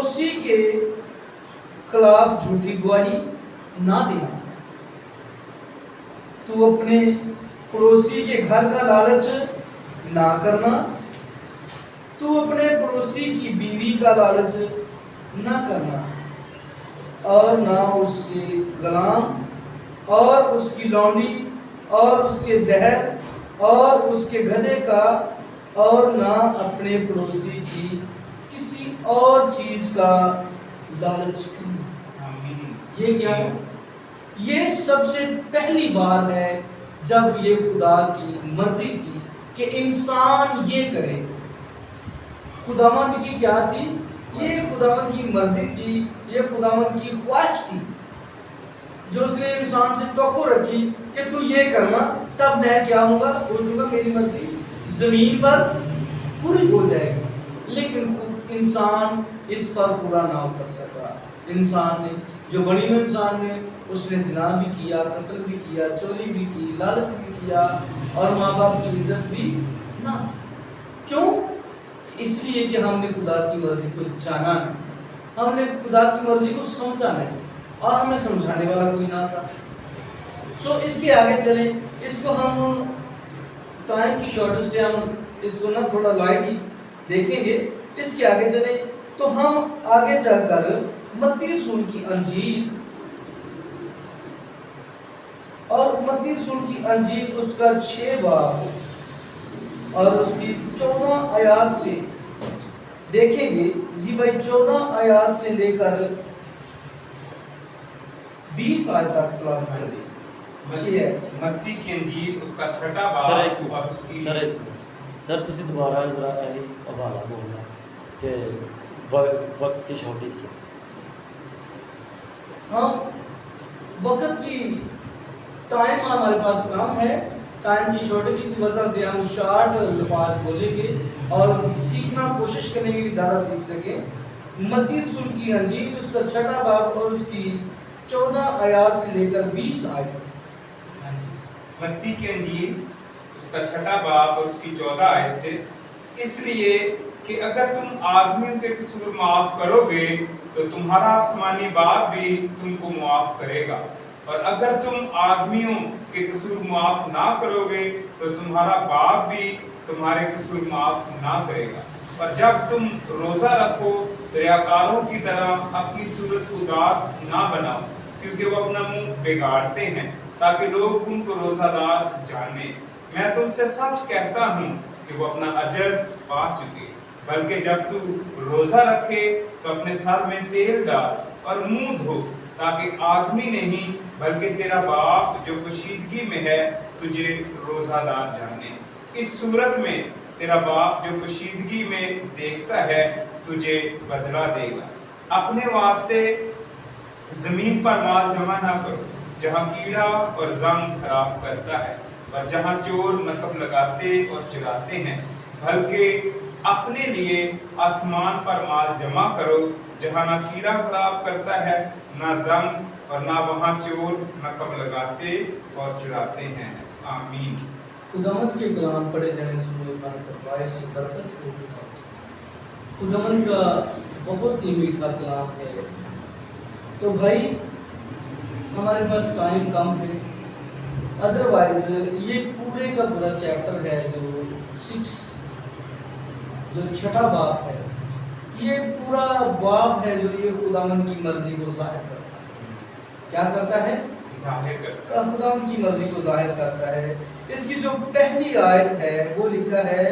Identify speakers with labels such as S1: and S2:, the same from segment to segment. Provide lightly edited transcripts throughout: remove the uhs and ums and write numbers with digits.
S1: پڑوسی کے خلاف جھوٹی گواہی نہ دینا، تو اپنے پڑوسی کے گھر کا لالچ نہ کرنا، تو اپنے پڑوسی کی بیوی کا لالچ نہ کرنا، اور نہ اس کے غلام اور اس کی لونڈی اور اس کے بہر اور اس کے گدھے کا، اور نہ اپنے پڑوسی کی کسی اور چیز کا لالچ کرنا۔ یہ کیا ہے؟ یہ سب سے پہلی بار ہے جب یہ خدا کی مرضی تھی کہ انسان یہ کرے۔ خداوند کی کیا تھی؟ یہ خداوند کی مرضی تھی، یہ خداوند کی خواہش تھی، جو اس نے انسان سے توقع رکھی کہ تو یہ کرنا، تب میں کیا ہوں گا؟ ہو جوں گا، میری مرضی زمین پر پوری ہو جائے گی۔ لیکن انسان اس پر پورا نہ اتر سکا۔ انسان نے، جو بنی ہوئے انسان نے، اس نے زنا بھی کیا، قتل بھی کیا، چوری بھی کی، لالچ بھی کیا، اور ماں باپ کی عزت بھی نہ کی۔ کیوں؟ اس لیے کہ ہم نے خدا کی مرضی کو جانا نہیں، ہم نے خدا کی مرضی کو سمجھا نہیں، اور ہمیں سمجھانے والا کوئی نہ تھا۔ اس کے آگے چلیں، اس کو ہم ٹائم کی شارٹیج سے ہم اس کو نہ تھوڑا لائٹ ہی دیکھیں گے۔ اس کے آگے چلیں تو ہم آگے چل کر متی رسول کی انجیل، اور متی رسول کی انجیل اس کا 6 باب اور اس کی 14 آیات سے دیکھیں گے۔ جی بھائی، 14 آیات سے لے کر 20 آیت تک کلام کر دیں۔
S2: متی کی انجیل اس کا 6 باب اور اس کی
S3: سر تسی دوبارہ ذرا حوالہ بولنا کہ وقت کی شارٹیج سے۔
S1: ہاں، وقت کی ٹائم ہمارے پاس کم ہے، ٹائم کی شارٹیج کی وجہ سے ہم شارٹ الفاظ بولیں گے اور سیکھنا کوشش کریں گے کہ زیادہ سیکھ سکیں۔ متی رسول کی انجیل اس کا 6 باب اور اس کی 14 آیات سے لے کر 20 آیت۔
S2: متی کی انجیل اس کا 6 باب اور اس کی 14 آیت سے، اس لیے کہ اگر تم آدمیوں کے قصور معاف کرو گے تو تمہارا آسمانی باپ بھی تم کو معاف کرے گا، اور اگر تم آدمیوں کے قصور معاف نہ کرو گے تو تمہارا باپ بھی تمہارے قصور معاف نہ کرے گا۔ اور جب تم روزہ رکھو تو ریاکاروں کی طرح اپنی صورت اداس نہ بناؤ، کیونکہ وہ اپنا منہ بگاڑتے ہیں تاکہ لوگ ان کو روزہ دار جانیں۔ میں تم سے سچ کہتا ہوں کہ وہ اپنا اجر پا چکے۔ بلکہ جب تو روزہ رکھے تو اپنے سر میں تیل ڈال اور منہ دھو، تاکہ آدمی نہیں بلکہ تیرا باپ جو پوشیدگی میں ہے تجھے روزہ دار جانے۔ اس صورت میں تیرا باپ جو پوشیدگی میں دیکھتا ہے تجھے بدلہ دے گا۔ اپنے واسطے زمین پر مال جمع نہ کرو، جہاں کیڑا اور زنگ خراب کرتا ہے اور جہاں چور نقب لگاتے اور چراتے ہیں، بلکہ اپنے لیے آسمان پر مال جمع کرو، جہاں نہ کیڑا خراب کرتا ہے، نہ زنگ، اور نہ وہاں چور نقب لگاتے اور چراتے ہیں۔ آمین۔
S1: خداوند کے کلام پڑھے جانے سے باعث سے برکت ہو۔ خداوند کا بہت ہی میٹھا کلام ہے۔ تو بھائی، ہمارے پاس ٹائم کم ہے، ادروائز یہ پورے کا پورا چیپٹر ہے جو 6 باب ہے، یہ پورا باب ہے جو یہ خداوند کی مرضی کو ظاہر کرتا ہے۔ کیا کرتا ہے؟ خداوند کی مرضی کو ظاہر کرتا ہے۔ اس کی جو پہلی آیت ہے وہ لکھا ہے،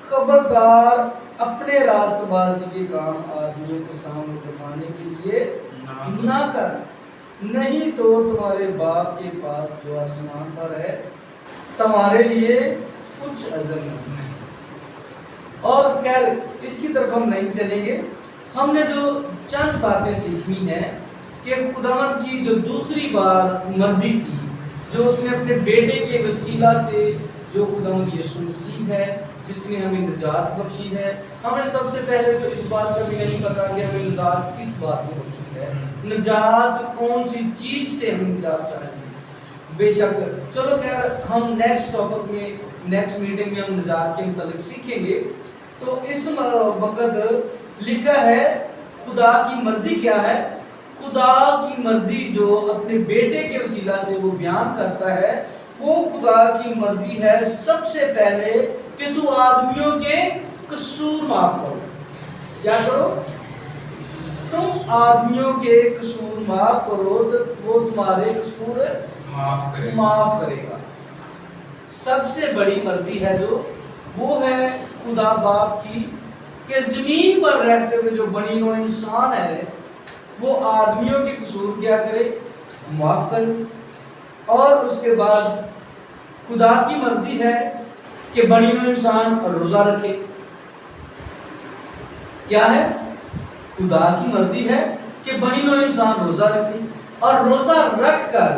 S1: خبردار اپنے راست بازی کے کام آدمیوں کے سامنے دکھانے کے لیے نہ کر، نہیں تو تمہارے باپ کے پاس جو آسمان پر ہے تمہارے لیے کچھ عزم نہیں۔ اور خیر، اس کی طرف ہم نہیں چلیں گے۔ ہم نے جو چند باتیں سیکھنی ہیں کہ خداوند کی جو دوسری بار مرضی تھی، جو اس نے اپنے بیٹے کے وسیلہ سے، جو خداوند یسوع مسیح ہے جس نے ہمیں نجات بخشی ہے۔ ہمیں سب سے پہلے تو اس بات کا بھی نہیں پتا کہ ہمیں نجات کس بات سے بخشی ہے، نجات کون سی چیز سے ہمیں نجات چاہیے۔ بے شک، چلو خیر، ہم نیکسٹ ٹاپک میں، نیکسٹ میٹنگ میں ہم نجات کے متعلق سیکھیں گے۔ تو اس وقت لکھا ہے خدا کی مرضی کیا ہے؟ خدا کی مرضی جو اپنے بیٹے کے وسیلہ سے وہ بیان کرتا ہے، وہ خدا کی مرضی ہے سب سے پہلے کہ تو آدمیوں کے قصور معاف کرو۔ کیا کرو؟ تم آدمیوں کے قصور معاف کرو تو وہ تمہارے قصور معاف کرے گا۔ سب سے بڑی مرضی ہے جو، وہ ہے خدا باپ کی کہ زمین پر رہتے ہوئے جو بنی نوع انسان ہے وہ آدمیوں کے قصور کیا کرے؟ معاف کرے۔ اور اس کے بعد خدا کی مرضی ہے کہ بنی نوع انسان روزہ رکھے۔ کیا ہے؟ خدا کی مرضی ہے کہ بنی نوع انسان روزہ رکھے اور روزہ رکھ کر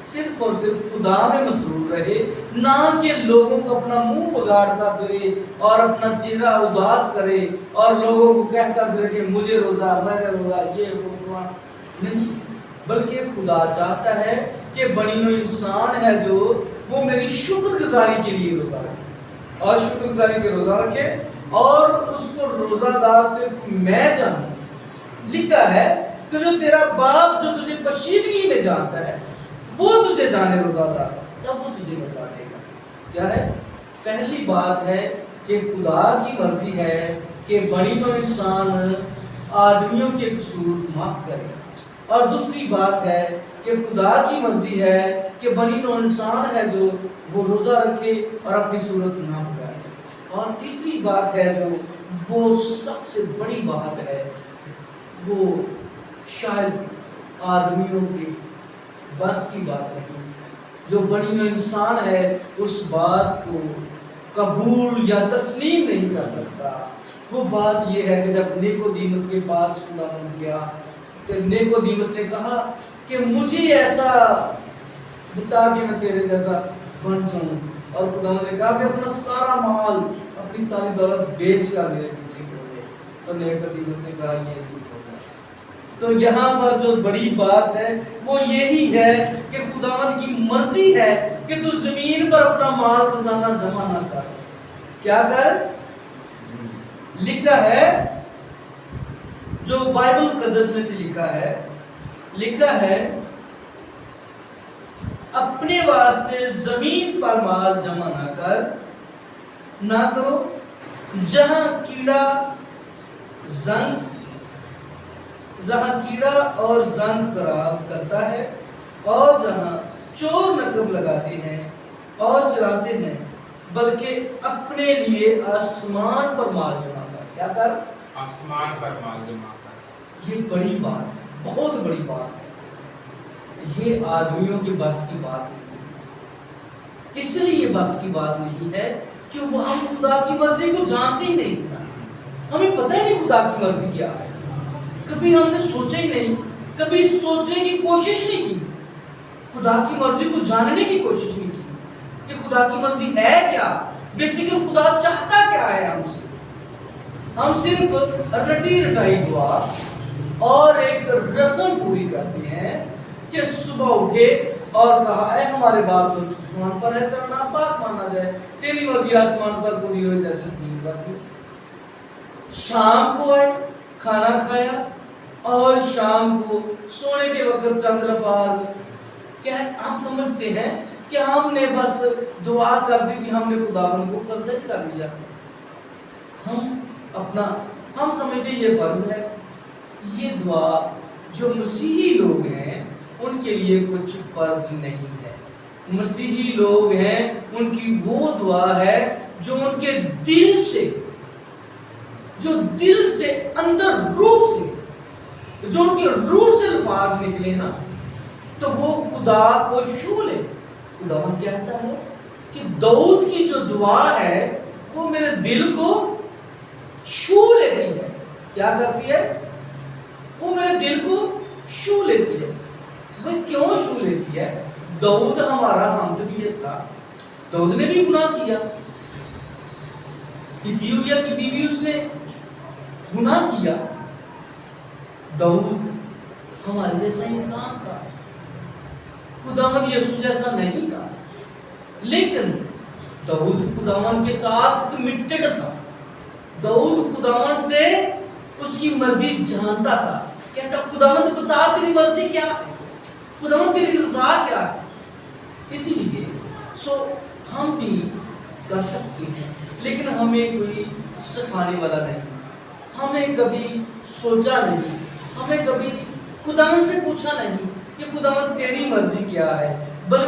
S1: صرف اور صرف خدا میں مسرور رہے، نہ کہ لوگوں کو اپنا منہ بگاڑتا پھرے اور اپنا چہرہ اداس کرے اور لوگوں کو کہتا پھرے کہ مجھے روزہ، میں نے روزہ، یہ روزہ نہیں، بلکہ خدا چاہتا ہے کہ بنی نوع انسان ہے جو وہ میری شکر گزاری کے لیے روزہ رکھے اور شکر گزاری کے روزہ رکھے اور اس کو روزہ دار صرف میں جانوں۔ لکھا ہے کہ جو تیرا باپ جو تجھے پشیدگی میں جانتا ہے وہ تجھے جانے روزہ دار، تب وہ تجھے بتانے گا۔ کیا ہے؟ پہلی بات ہے کہ خدا کی مرضی ہے کہ بنی نوع انسان آدمیوں کے قصور معاف کرے، اور دوسری بات ہے کہ خدا کی مرضی ہے کہ بنی نوع انسان ہے جو وہ روزہ رکھے اور اپنی صورت نہ بگاڑے، اور تیسری بات ہے جو وہ سب سے بڑی بات ہے، وہ شاید آدمیوں کے بس کی بات نہیں، جو بنی نوع انسان ہے اس بات کو قبول یا تسلیم نہیں کر سکتا۔ وہ بات یہ ہے کہ جب نیکودیمس کے پاس خداوند گیا تو نیکودیمس نے کہا کہ مجھے ایسا بتا کہ میں تیرے جیسا بن جاؤں، اور خداوند نے کہا کہ اپنا سارا مال، اپنی ساری دولت بیچ کر میرے پیچھے ہو گئے، تو نیکودیمس نے کہا یہ نہیں ہوگا۔ تو یہاں پر جو بڑی بات ہے وہ یہی ہے کہ خداوند کی مرضی ہے کہ تو زمین پر اپنا مال خزانہ جمع نہ کر۔ کیا کر؟ لکھا ہے جو بائبل مقدس میں سے لکھا ہے اپنے واسطے زمین پر مال جمع نہ کرو جہاں کیڑا اور زنگ خراب کرتا ہے، اور جہاں چور نقب لگاتے ہیں اور چراتے ہیں، بلکہ اپنے لیے آسمان پر مال جمع کر۔ کیا کر؟
S2: آسمان پر مال جمع کر۔
S1: یہ بڑی بات ہے، بہت بڑی بات ہے، یہ آدمیوں کے بس کی بات نہیں ہے۔ اس لیے یہ بس کی بات نہیں ہے کہ وہ ہم خدا کی مرضی کو جانتے ہی نہیں، ہمیں پتہ ہی نہیں خدا کی مرضی کیا ہے، کبھی ہم نے سوچا ہی نہیں، کبھی سوچنے کی کوشش نہیں کی، خدا کی مرضی کو جاننے کی کوشش نہیں کی کہ خدا کی مرضی ہے کیا، بیسیکلی خدا چاہتا کیا ہے ہم سے۔ ہم صرف رٹی رٹائی دعا اور ایک رسم پوری کرتے ہیں کہ صبح اٹھے اور کہا اے ہمارے باپ جو آسمان پر ہے تیرا نام پاک مانا جائے، تیری مرضی آسمان پر پوری ہوئے جیسے زمین پر بھی۔ شام کو آئے، کھانا کھایا، اور شام کو سونے کے وقت چند الفاظ کیا ہم سمجھتے ہیں کہ ہم نے بس دعا کر دی تھی، ہم نے خداوند کو قرض کر لیا، ہم سمجھتے یہ فرض ہے۔ یہ دعا جو مسیحی لوگ ہیں ان کے لیے کچھ فرض نہیں ہے۔ مسیحی لوگ ہیں ان کی وہ دعا ہے جو ان کے دل سے، جو دل سے اندر روح سے، جو ان کے روح سے الفاظ نکلے نا تو وہ خدا کو چھو لے۔ خداوند کہتا ہے کہ داؤد کی جو دعا ہے وہ میرے دل کو چھو لیتی ہے۔ کیا کرتی ہے؟ وہ میرے دل کو چھو لیتی ہے۔ وہ کیوں چھو لیتی ہے؟ داؤد ہمارا ہم طبیعت تھا، داؤد نے بھی گناہ کیا، ہتھیوریا کی بیوی اس نے گناہ کیا، داؤد ہمارے جیسا انسان تھا، خداوند یسوع جیسا نہیں تھا، لیکن داؤد خداوند کے ساتھ کمیٹڈ تھا، داؤد خداوند سے اس کی مرضی جانتا تھا. کہتا خداوند بتا تیری مرضی کیا ہے, خداوند تیری رضا کیا ہے. اسی لیے ہم بھی کر سکتے ہیں, لیکن ہمیں کوئی سکھانے والا نہیں, ہمیں کبھی سوچا نہیں, ہمیں کبھی خداوند سے پوچھا نہیں کہ خداوند تیری مرضی کیا ہے, بلکہ